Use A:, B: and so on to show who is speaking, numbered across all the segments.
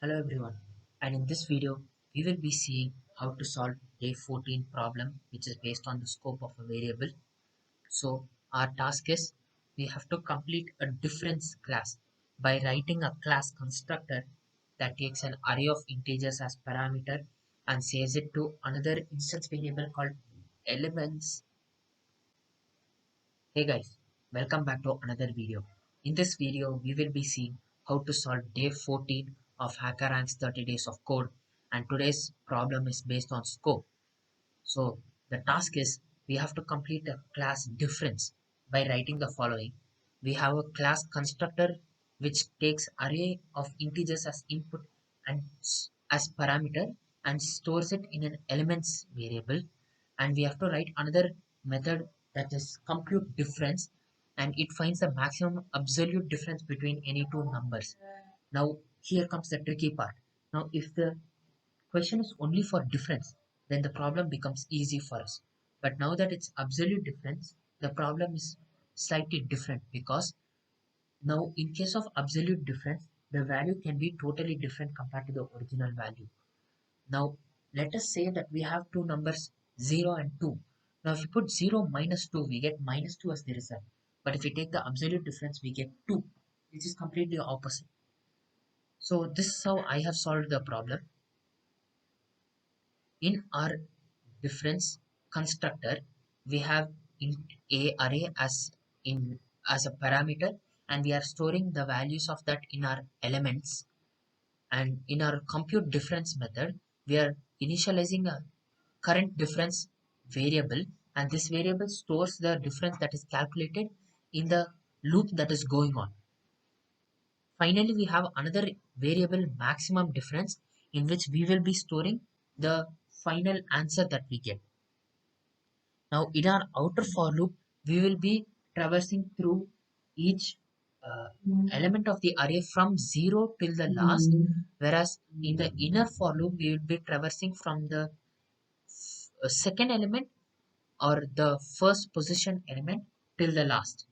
A: Hello everyone, and in this video we will be seeing how to solve day 14 problem which is based on the scope of a variable. So our task is we have to complete a difference class by writing a class constructor that takes an array of integers as parameter and saves it to another instance variable called elements. Hey guys, welcome back to another video. In this video, we will be seeing how to solve day 14 of HackerRank's 30 days of code, and today's problem is based on scope. So the task is we have to complete a class difference by writing the following. We have a class constructor which takes array of integers as input and as parameter and stores it in an elements variable, and we have to write another method that is compute difference, and it finds the maximum absolute difference between any two numbers. Now here comes the tricky part. Now if the question is only for difference, then the problem becomes easy for us. But now that it's absolute difference, the problem is slightly different, because now in case of absolute difference, the value can be totally different compared to the original value. Now let us say that we have two numbers 0 and 2. Now if you put 0 minus 2, we get minus 2 as the result. But if we take the absolute difference, we get 2, which is completely opposite. So this is how I have solved the problem. In our difference constructor, we have int a array as a parameter, and we are storing the values of that in our elements. And in our compute difference method, we are initializing a current difference variable, and this variable stores the difference that is calculated in the loop that is going on. Finally, we have another variable maximum difference, in which we will be storing the final answer that we get. Now in our outer for loop, we will be traversing through each element of the array from 0 till the last, whereas in the inner for loop, we will be traversing from the second element or the first position element till the last.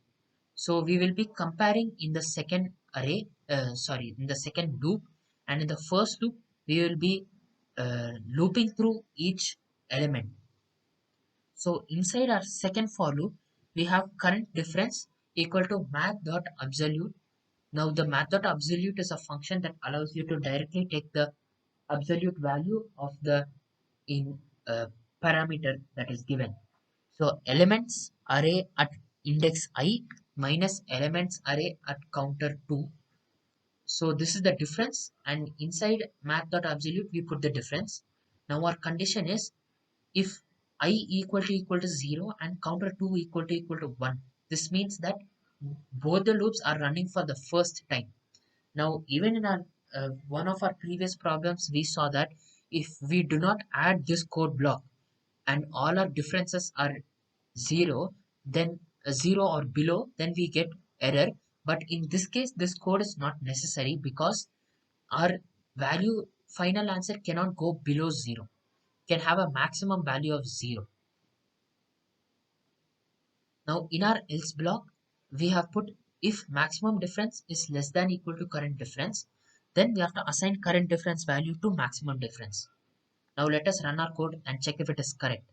A: So we will be comparing in the second in the second loop, and in the first loop, we will be looping through each element. So inside our second for loop, we have current difference equal to math.absolute. Now the math.absolute is a function that allows you to directly take the absolute value of the in parameter that is given. So elements array at index I minus elements array at counter 2. So this is the difference, and inside math.absolute we put the difference. Now our condition is if I equal to 0 and counter 2 equal to 1. This means that both the loops are running for the first time. Now even in our one of our previous problems, we saw that if we do not add this code block and all our differences are 0, then 0 or below, then we get error. But in this case, this code is not necessary, because our value final answer cannot go below 0, can have a maximum value of 0. Now in our else block, we have put if maximum difference is less than equal to current difference, then we have to assign current difference value to maximum difference. Now let us run our code and check if it is correct.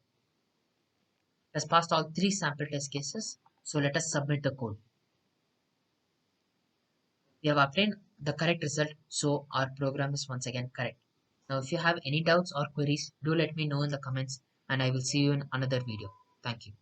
A: It has passed all 3 sample test cases, so let us submit the code. We have obtained the correct result, so our program is once again correct. Now if you have any doubts or queries, do let me know in the comments, and I will see you in another video. Thank you.